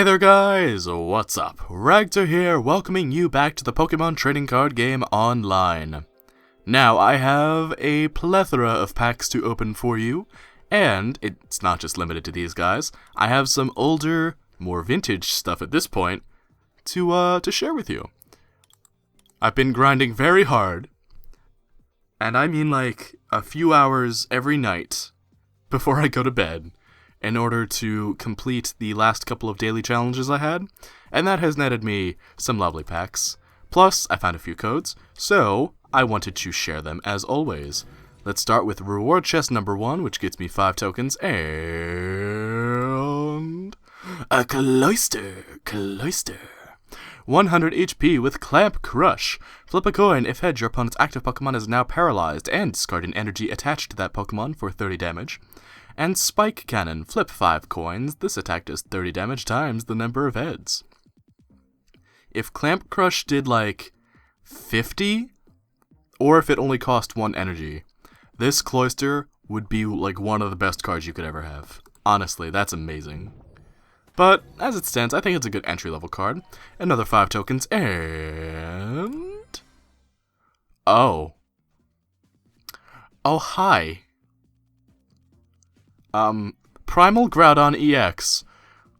Hey there guys, what's up? Ragtter here, welcoming you back to the Pokemon trading card game online. Now, I have a plethora of packs to open for you, and it's not just limited to these guys. I have some older, more vintage stuff at this point to share with you. I've been grinding very hard, and I mean like a few hours every night before I go to bed, in order to complete the last couple of daily challenges I had, and that has netted me some lovely packs. Plus, I found a few codes, so I wanted to share them as always. Let's start with reward chest number 1, which gets me 5 tokens, and a Cloyster. 100 HP with Clamp Crush. Flip a coin if head, your opponent's active Pokemon is now paralyzed, and discard an energy attached to that Pokemon for 30 damage. And Spike Cannon, flip 5 coins, this attack does 30 damage times the number of heads. If Clamp Crush did like 50, or if it only cost 1 energy, this Cloyster would be like one of the best cards you could ever have. Honestly, that's amazing. But, as it stands, I think it's a good entry-level card. Another 5 tokens, and... Oh, hi. Primal Groudon EX.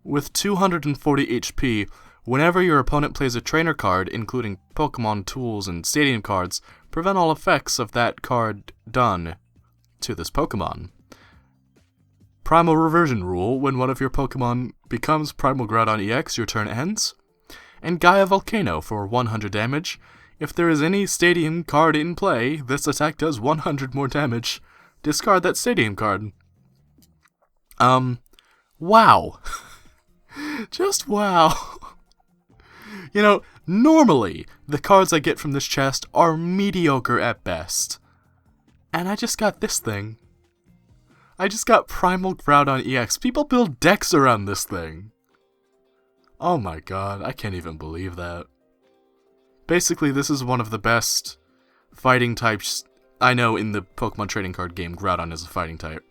With 240 HP, whenever your opponent plays a trainer card, including Pokemon tools and stadium cards, prevent all effects of that card done to this Pokemon. Primal Reversion rule, when one of your Pokemon becomes Primal Groudon EX, your turn ends. And Gaia Volcano for 100 damage. If there is any stadium card in play, this attack does 100 more damage. Discard that stadium card. Wow. Just wow. You know, normally, the cards I get from this chest are mediocre at best. And I just got this thing. I just got Primal Groudon EX. People build decks around this thing. Oh my god, I can't even believe that. Basically, this is one of the best fighting types I know in the Pokemon trading card game. Groudon is a fighting type.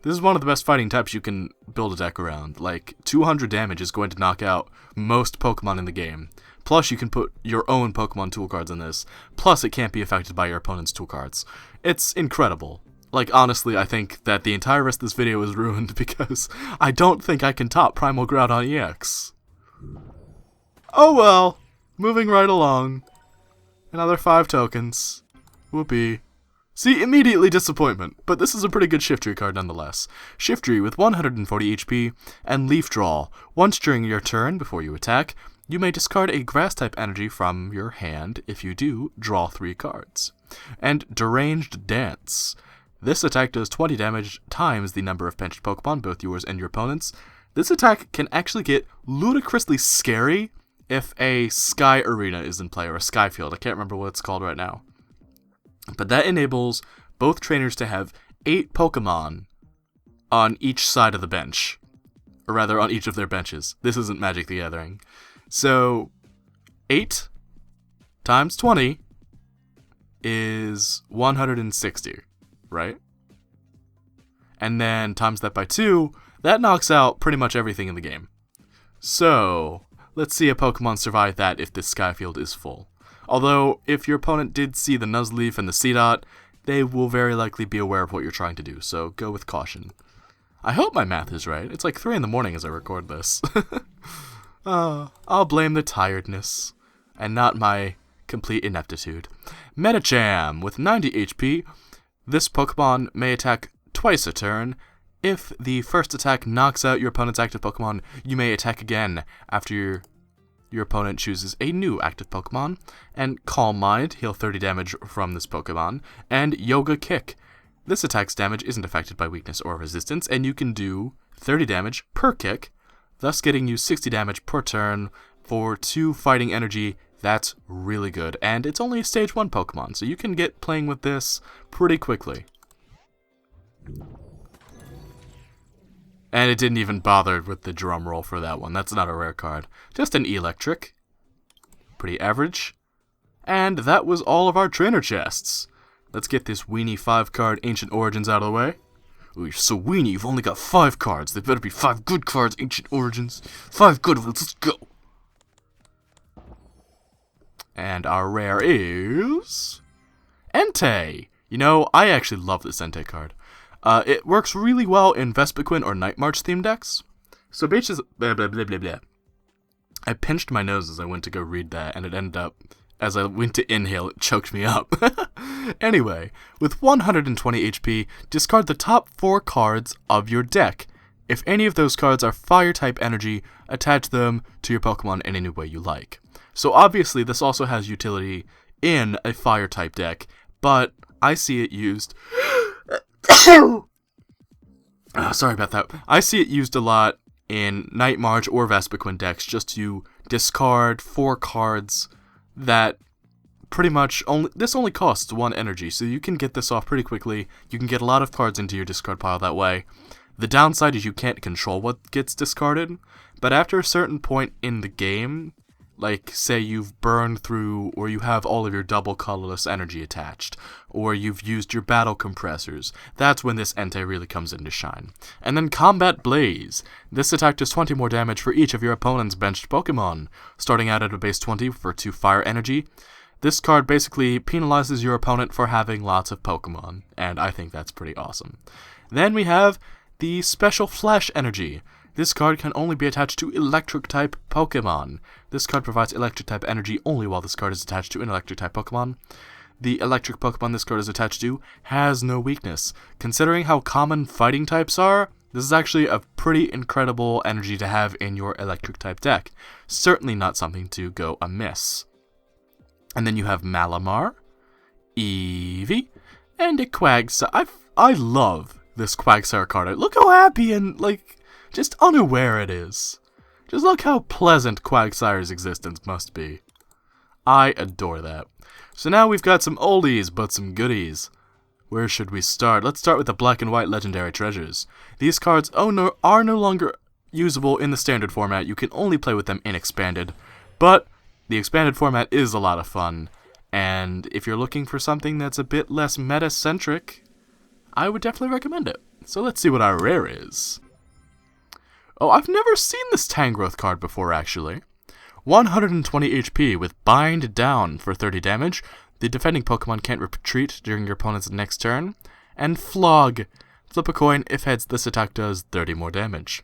This is one of the best fighting types you can build a deck around. Like, 200 damage is going to knock out most Pokemon in the game. Plus, you can put your own Pokemon tool cards in this. Plus, it can't be affected by your opponent's tool cards. It's incredible. Like, honestly, I think that the entire rest of this video is ruined because I don't think I can top Primal Groudon EX. Oh well. Moving right along. Another 5 tokens. Whoopee. See, immediately disappointment, but this is a pretty good Shiftry card nonetheless. Shiftry with 140 HP, and Leaf Draw. Once during your turn, before you attack, you may discard a Grass-type energy from your hand. If you do, draw 3 cards. And Deranged Dance. This attack does 20 damage times the number of benched Pokemon, both yours and your opponent's. This attack can actually get ludicrously scary if a Sky Arena is in play, or a Sky Field. I can't remember what it's called right now. But that enables both trainers to have 8 Pokemon on each side of the bench. Or rather, on each of their benches. This isn't Magic the Gathering. So, 8 times 20 is 160, right? And then times that by 2, that knocks out pretty much everything in the game. So, let's see a Pokemon survive that if this Skyfield is full. Although, if your opponent did see the Nuzleaf and the Seedot, they will very likely be aware of what you're trying to do, so go with caution. I hope my math is right. It's like 3 in the morning as I record this. I'll blame the tiredness, and not my complete ineptitude. Medicham, with 90 HP, this Pokemon may attack twice a turn. If the first attack knocks out your opponent's active Pokemon, you may attack again after your opponent chooses a new active Pokemon. And Calm Mind, heal 30 damage from this Pokemon. And Yoga Kick. This attack's damage isn't affected by weakness or resistance, and you can do 30 damage per kick, thus getting you 60 damage per turn for 2 fighting energy. That's really good. And it's only a stage 1 Pokemon, so you can get playing with this pretty quickly. And it didn't even bother with the drum roll for that one. That's not a rare card. Just an Electric. Pretty average. And that was all of our trainer chests. Let's get this weenie 5-card Ancient Origins out of the way. Oh, you're so weenie, you've only got 5 cards. They better be 5 good cards, Ancient Origins. 5 good ones, let's go. And our rare is... Entei! You know, I actually love this Entei card. It works really well in Vespiquen or Night March theme decks. So basically, blah blah blah blah blah. I pinched my nose as I went to go read that, and it ended up, as I went to inhale, it choked me up. Anyway, with 120 HP, discard the top 4 cards of your deck. If any of those cards are Fire-type energy, attach them to your Pokemon in any way you like. So obviously, this also has utility in a Fire-type deck, but I see it used... sorry about that. I see it used a lot in Night March or Vespiquen decks just to discard 4 cards that pretty much only costs 1 energy, so you can get this off pretty quickly. You can get a lot of cards into your discard pile that way. The downside is you can't control what gets discarded, but after a certain point in the game, like say you've burned through or you have all of your double colorless energy attached, or you've used your battle compressors, that's when this Entei really comes into shine. And then Combat Blaze. This attack does 20 more damage for each of your opponent's benched Pokemon, starting out at a base 20 for 2 fire energy. This card basically penalizes your opponent for having lots of Pokemon, and I think that's pretty awesome. Then we have the Special Flash Energy. This card can only be attached to Electric-type Pokemon. This card provides Electric-type energy only while this card is attached to an Electric-type Pokemon. The Electric Pokemon this card is attached to has no weakness. Considering how common fighting types are, this is actually a pretty incredible energy to have in your Electric-type deck. Certainly not something to go amiss. And then you have Malamar, Eevee, and a Quagsire. I love this Quagsire card. Look how happy and, just unaware it is. Just look how pleasant Quagsire's existence must be. I adore that. So now we've got some oldies, but some goodies. Where should we start? Let's start with the Black and White Legendary Treasures. These cards are no longer usable in the standard format. You can only play with them in Expanded. But the Expanded format is a lot of fun. And if you're looking for something that's a bit less meta-centric, I would definitely recommend it. So let's see what our rare is. Oh, I've never seen this Tangrowth card before, actually. 120 HP with Bind Down for 30 damage. The defending Pokemon can't retreat during your opponent's next turn. And Flog. Flip a coin. If heads, this attack does 30 more damage.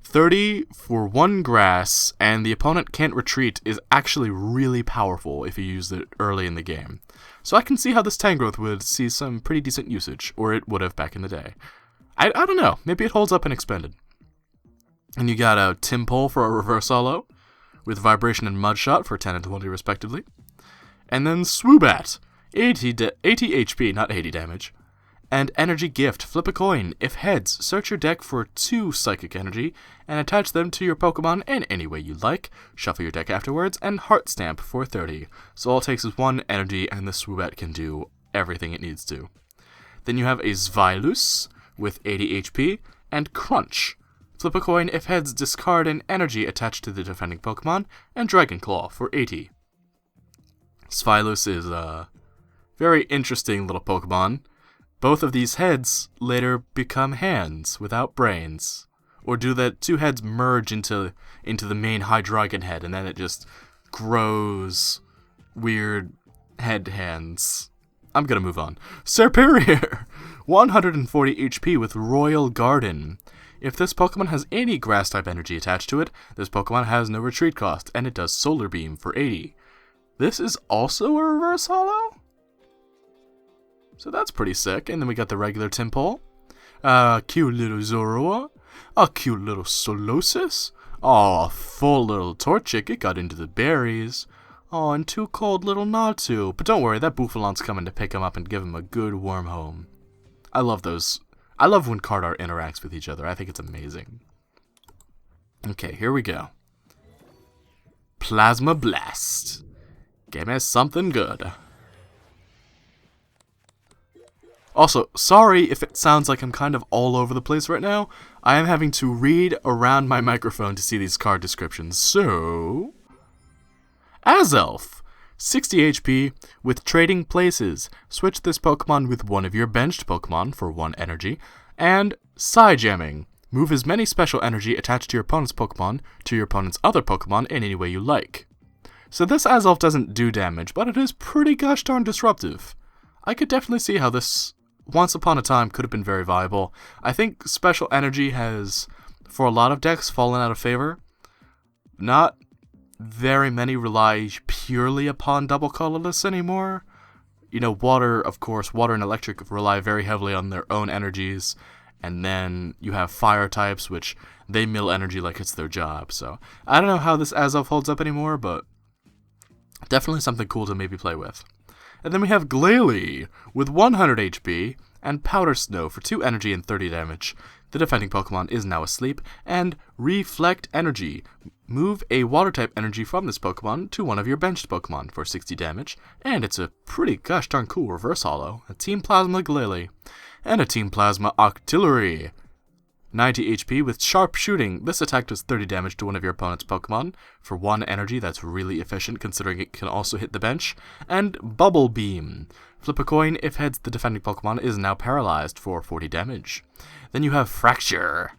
30 for 1 grass, and the opponent can't retreat is actually really powerful if you use it early in the game. So I can see how this Tangrowth would see some pretty decent usage, or it would have back in the day. I don't know. Maybe it holds up in Expanded. And you got a Timpole for a Reverse Holo, with Vibration and Mudshot for 10 and 20 respectively. And then Swoobat, 80 HP, not 80 damage. And Energy Gift, flip a coin. If heads, search your deck for 2 Psychic Energy, and attach them to your Pokemon in any way you like. Shuffle your deck afterwards, and Heart Stamp for 30. So all it takes is 1 energy, and the Swoobat can do everything it needs to. Then you have a Zvylus with 80 HP, and Crunch. Flip a coin. If heads, discard an energy attached to the defending Pokemon, and Dragon Claw for 80. Zvylus is a very interesting little Pokemon. Both of these heads later become hands without brains. Or do the 2 heads merge into the main Hydreigon head, and then it just grows weird head hands. I'm gonna move on. Serperior! 140 HP with Royal Garden. If this Pokemon has any Grass-type energy attached to it, this Pokemon has no retreat cost, and it does Solar Beam for 80. This is also a Reverse Holo? So that's pretty sick. And then we got the regular Timpole. Cute little Zorua. A cute little Solosis. Oh, a full little Torchic. It got into the berries. Oh, and 2 cold little Natu. But don't worry, that Bouffalant's coming to pick him up and give him a good warm home. I love those. I love when card art interacts with each other. I think it's amazing. Okay, here we go. Plasma Blast. Give me something good. Also, sorry if it sounds like I'm kind of all over the place right now. I am having to read around my microphone to see these card descriptions. So, Azelf. 60 HP with Trading Places. Switch this Pokemon with one of your benched Pokemon for 1 energy. And Psyjamming. Move as many special energy attached to your opponent's Pokemon to your opponent's other Pokemon in any way you like. So this Azelf doesn't do damage, but it is pretty gosh darn disruptive. I could definitely see how this, once upon a time, could have been very viable. I think special energy has, for a lot of decks, fallen out of favor. Not very many rely purely upon double colorless anymore. You know, water, of course, water and electric rely very heavily on their own energies, and then you have fire types, which they mill energy like it's their job. So I don't know how this Azelf holds up anymore, but definitely something cool to maybe play with. And then we have Glalie with 100 HP and Powder Snow for 2 energy and 30 damage. The defending Pokemon is now asleep. And Reflect Energy. Move a Water-type energy from this Pokemon to one of your benched Pokemon for 60 damage. And it's a pretty gosh darn cool reverse holo. A Team Plasma Glalie. And a Team Plasma Octillery. 90 HP with Sharp Shooting. This attack does 30 damage to one of your opponent's Pokemon for 1 energy. That's really efficient considering it can also hit the bench. And Bubble Beam. Flip a coin. If heads, the defending Pokemon is now paralyzed for 40 damage. Then you have Fracture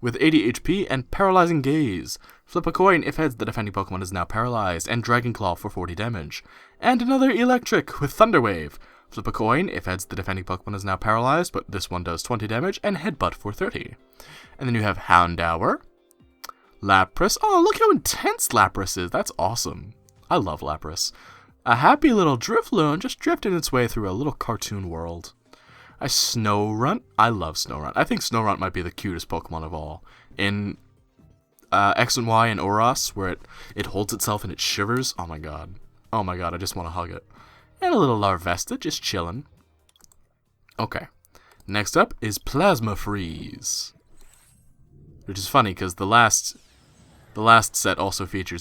with 80 HP and Paralyzing Gaze. Flip a coin. If heads, the defending Pokemon is now paralyzed. And Dragon Claw for 40 damage. And another Electric with Thunder Wave. Flip a coin. If heads, the defending Pokemon is now paralyzed, but this one does 20 damage. And Headbutt for 30. And then you have Houndour, Lapras. Oh, look how intense Lapras is. That's awesome. I love Lapras. A happy little Drifloon just drifting its way through a little cartoon world. A Snorunt. I love Snorunt. I think Snorunt might be the cutest Pokemon of all. In X and Y and Oros, where it holds itself and it shivers. Oh my god. Oh my god, I just want to hug it. And a little Larvesta just chilling. Okay. Next up is Plasma Freeze. Which is funny because the last set also featured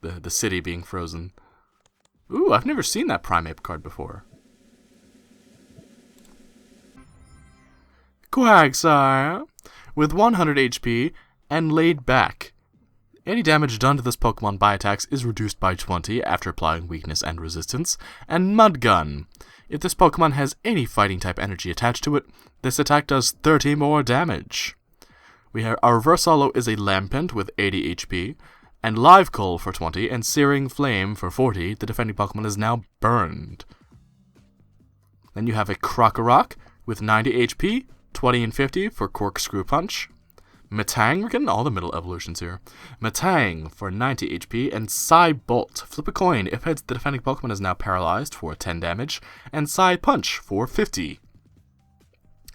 the city being frozen. Ooh, I've never seen that Primeape card before. Quagsire with 100 HP and Laid Back. Any damage done to this Pokemon by attacks is reduced by 20 after applying weakness and resistance. And Mudgun. If this Pokemon has any fighting type energy attached to it, this attack does 30 more damage. We have our reverse holo is a Lampent with 80 HP, and Live Coal for 20, and Searing Flame for 40. The defending Pokemon is now burned. Then you have a Krokorok with 90 HP, 20 and 50 for Corkscrew Punch. Metang, we're getting all the middle evolutions here. Metang for 90 HP, and Psy Bolt. Flip a coin. If heads, the defending Pokemon is now paralyzed for 10 damage, and Psy Punch for 50.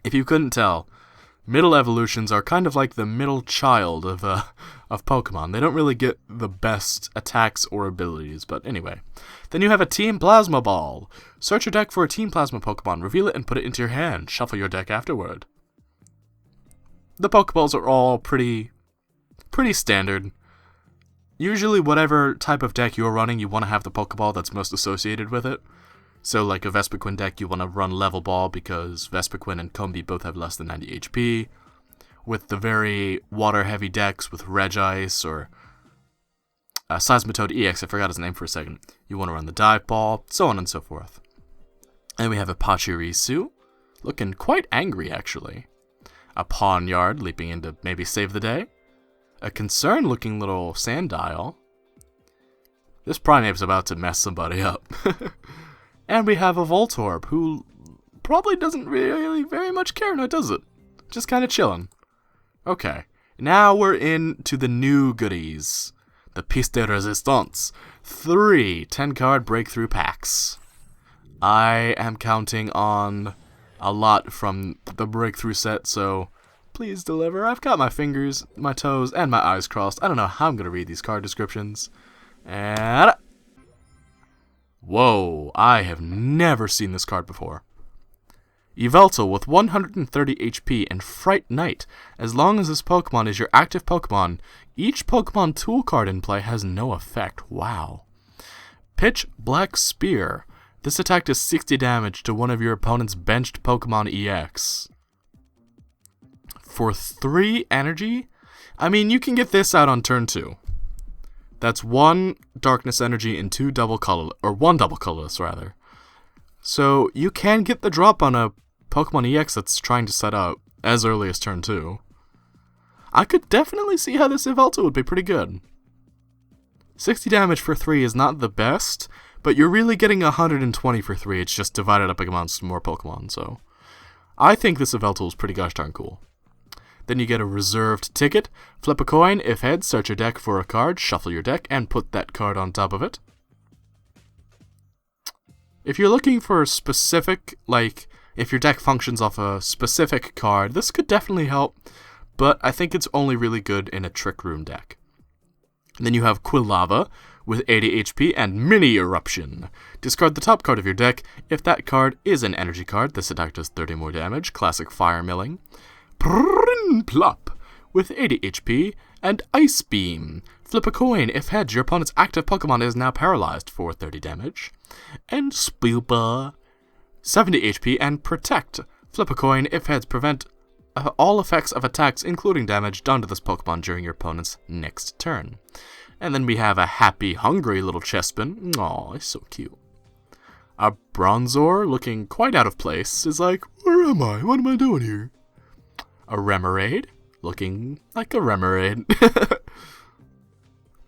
If you couldn't tell, middle evolutions are kind of like the middle child of Pokemon. They don't really get the best attacks or abilities, but anyway. Then you have a Team Plasma Ball. Search your deck for a Team Plasma Pokemon, reveal it and put it into your hand. Shuffle your deck afterward. The Pokeballs are all pretty standard. Usually whatever type of deck you're running, you want to have the Pokeball that's most associated with it. So like a Vespiquen deck, you want to run Level Ball because Vespiquen and Combee both have less than 90 HP. With the very water-heavy decks with Regice or Seismitoad EX, I forgot his name for a second, you want to run the Dive Ball, so on and so forth. And we have a Pachirisu, looking quite angry actually. A Pawniard leaping in to maybe save the day. A concerned-looking little Sandile. This Primeape's about to mess somebody up. And we have a Voltorb, who probably doesn't really very much care, now does it? Just kind of chilling. Okay, now we're into the new goodies. The Piece de Resistance. 3 10-card breakthrough packs. I am counting on a lot from the breakthrough set, so please deliver. I've got my fingers, my toes, and my eyes crossed. I don't know how I'm going to read these card descriptions. And whoa, I have never seen this card before. Yveltal with 130 HP and Fright Knight. As long as this Pokemon is your active Pokemon, each Pokemon tool card in play has no effect. Wow. Pitch Black Spear. This attack does 60 damage to one of your opponent's benched Pokemon EX. For 3 energy? I mean, you can get this out on turn 2. That's 1 darkness energy and 2 double color, or 1 double colorless rather. So you can get the drop on a Pokemon EX that's trying to set up as early as turn 2. I could definitely see how this Yveltal would be pretty good. 60 damage for 3 is not the best, but you're really getting 120 for 3, it's just divided up against more Pokemon, so I think this Yveltal is pretty gosh darn cool. Then you get a reserved ticket. Flip a coin. If heads, search your deck for a card, shuffle your deck, and put that card on top of it. If you're looking for a specific, like, if your deck functions off a specific card, this could definitely help, but I think it's only really good in a Trick Room deck. And then you have Quilava with 80 HP and Mini Eruption. Discard the top card of your deck. If that card is an energy card, this attack does 30 more damage. Classic Fire Milling. Plop with 80 HP and Ice Beam. Flip a coin. If heads, your opponent's active Pokemon is now paralyzed for 30 damage. And Spoopa, 70 HP and Protect. Flip a coin. If heads, prevent all effects of attacks, including damage, done to this Pokemon during your opponent's next turn. And then we have a happy, hungry little Chespin. Aw, he's so cute. A Bronzor, looking quite out of place, is like, where am I? What am I doing here? A Remoraid, looking like a Remoraid.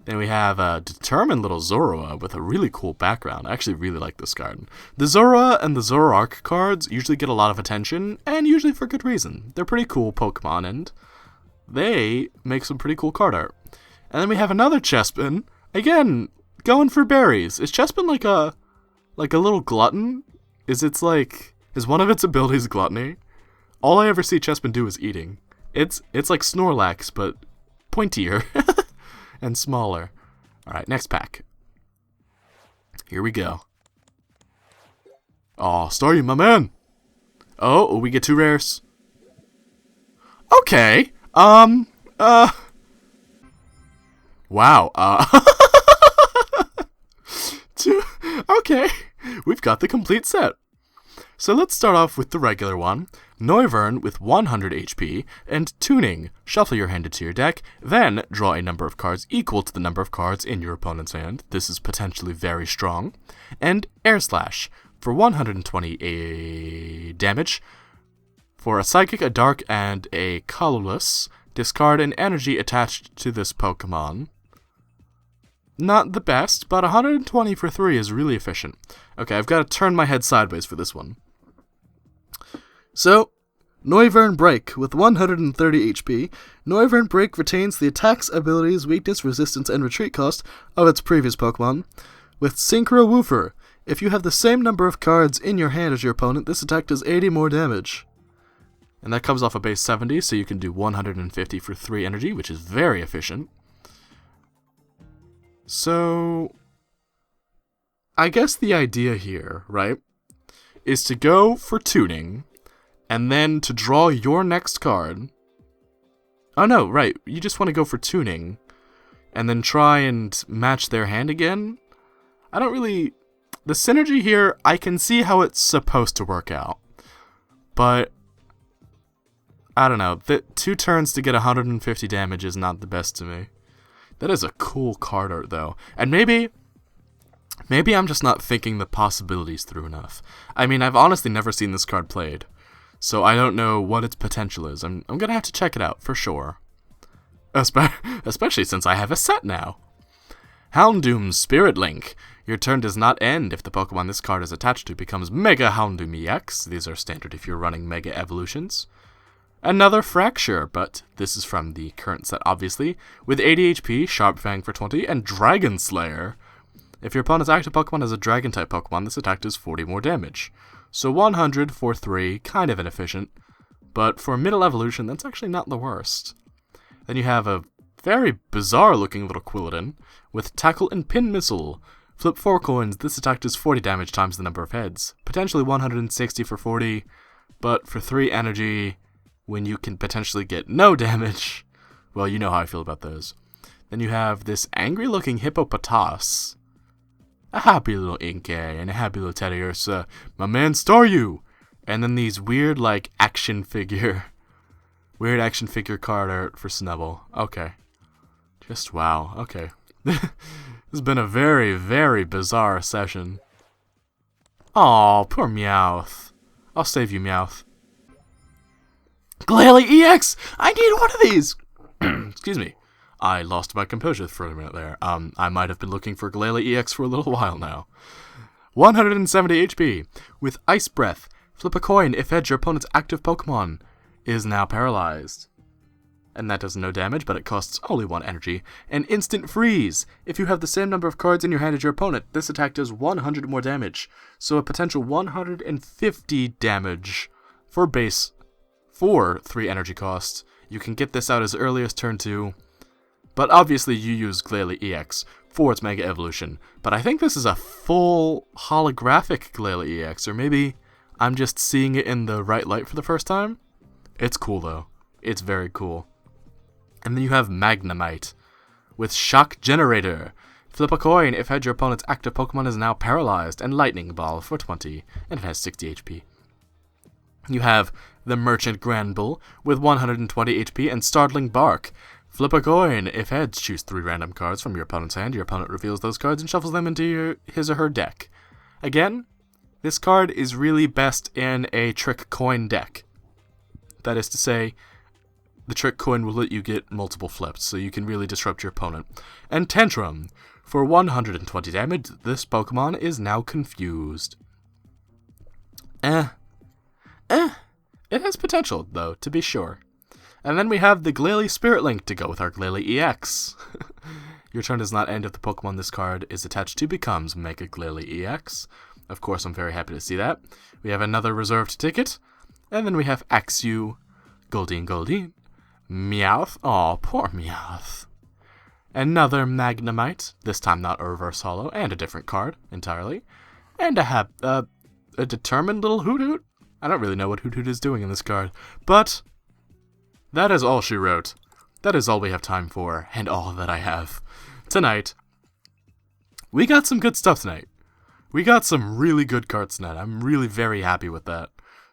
Then we have a determined little Zorua with a really cool background. I actually really like this card. The Zorua and the Zoroark cards usually get a lot of attention, and usually for good reason. They're pretty cool Pokemon, and they make some pretty cool card art. And then we have another Chespin, again, going for berries. Is Chespin like a little glutton? Is one of its abilities gluttony? All I ever see Chespin do is eating. It's like Snorlax, but pointier and smaller. Alright, next pack. Here we go. Aw, Staryu, my man! Oh, we get 2 rares. Okay, wow, okay, we've got the complete set. So let's start off with the regular one. Noivern with 100 HP, and Tuning. Shuffle your hand into your deck, then draw a number of cards equal to the number of cards in your opponent's hand. This is potentially very strong. And Air Slash for 120 damage. For a Psychic, a Dark, and a Colorless, discard an energy attached to this Pokemon. Not the best, but 120 for 3 is really efficient. Okay, I've got to turn my head sideways for this one. So, Noivern Break with 130 HP. Noivern Break retains the attacks, abilities, weakness, resistance, and retreat cost of its previous Pokemon. With Synchro Woofer, if you have the same number of cards in your hand as your opponent, this attack does 80 more damage. And that comes off a base 70, so you can do 150 for 3 energy, which is very efficient. So, I guess the idea here, right, is to go for Tuning, and then to draw your next card. Oh no, right, you just want to go for Tuning, and then try and match their hand again? I don't really... The synergy here, I can see how it's supposed to work out. But, I don't know, 2 turns to get 150 damage is not the best to me. That is a cool card art, though. And maybe I'm just not thinking the possibilities through enough. I mean, I've honestly never seen this card played, so I don't know what its potential is. I'm gonna have to check it out, for sure. Especially since I have a set now. Houndoom's Spirit Link. Your turn does not end if the Pokemon this card is attached to becomes Mega Houndoom EX. These are standard if you're running Mega Evolutions. Another Fracture, but this is from the current set, obviously, with 80 HP, Sharp Fang for 20, and Dragon Slayer. If your opponent's active Pokemon is a Dragon-type Pokemon, this attack does 40 more damage. So 100 for 3, kind of inefficient, but for middle evolution, that's actually not the worst. Then you have a very bizarre-looking little Quilladin with Tackle and Pin Missile. Flip 4 coins, this attack does 40 damage times the number of heads. Potentially 160 for 40, but for 3 energy... when you can potentially get no damage. Well, you know how I feel about those. Then you have this angry-looking Hippopotas. A happy little Inkay and a happy little Teddiursa. My man Staryu! And then these weird, like, action figure card art for Snubble. Okay. Just wow. Okay. This has been a very, very bizarre session. Aw, poor Meowth. I'll save you, Meowth. Glalie EX! I need one of these! Excuse me. I lost my composure for a minute there. I might have been looking for Glalie EX for a little while now. 170 HP. With Ice Breath, flip a coin if edge your opponent's active Pokemon is now paralyzed. And that does no damage, but it costs only 1 energy. And Instant Freeze. If you have the same number of cards in your hand as your opponent, this attack does 100 more damage. So a potential 150 damage for base for 3 energy costs. You can get this out as early as turn 2. But obviously you use Glalie EX for its Mega Evolution. But I think this is a full holographic Glalie EX, or maybe I'm just seeing it in the right light for the first time. It's cool though. It's very cool. And then you have Magnemite with Shock Generator. Flip a coin if your opponent's active Pokemon is now paralyzed, and Lightning Ball for 20, and it has 60 HP. You have the Merchant Granbull with 120 HP and Startling Bark. Flip a coin if heads, choose 3 random cards from your opponent's hand. Your opponent reveals those cards and shuffles them into his or her deck. Again, this card is really best in a Trick Coin deck. That is to say, the Trick Coin will let you get multiple flips, so you can really disrupt your opponent. And Tantrum. For 120 damage, this Pokemon is now confused. It has potential, though, to be sure. And then we have the Glalie Spirit Link to go with our Glalie EX. Your turn does not end if the Pokemon this card is attached to becomes Mega Glalie EX. Of course, I'm very happy to see that. We have another reserved ticket. And then we have Axew, Goldeen, Meowth. Aw, poor Meowth. Another Magnemite, this time not a reverse holo, and a different card entirely. And a determined little Hoothoot. I don't really know what Hoothoot is doing in this card, but that is all she wrote. That is all we have time for, and all that I have tonight. We got some good stuff tonight. We got some really good cards tonight. I'm really very happy with that.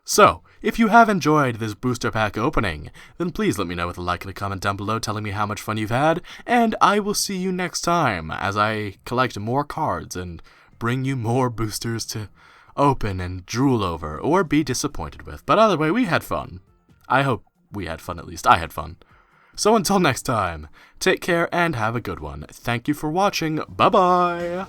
So, if you have enjoyed this booster pack opening, then please let me know with a like and a comment down below telling me how much fun you've had, and I will see you next time as I collect more cards and bring you more boosters to open and drool over, or be disappointed with. But either way, we had fun. I hope we had fun, at least. I had fun. So until next time, take care and have a good one. Thank you for watching. Bye-bye!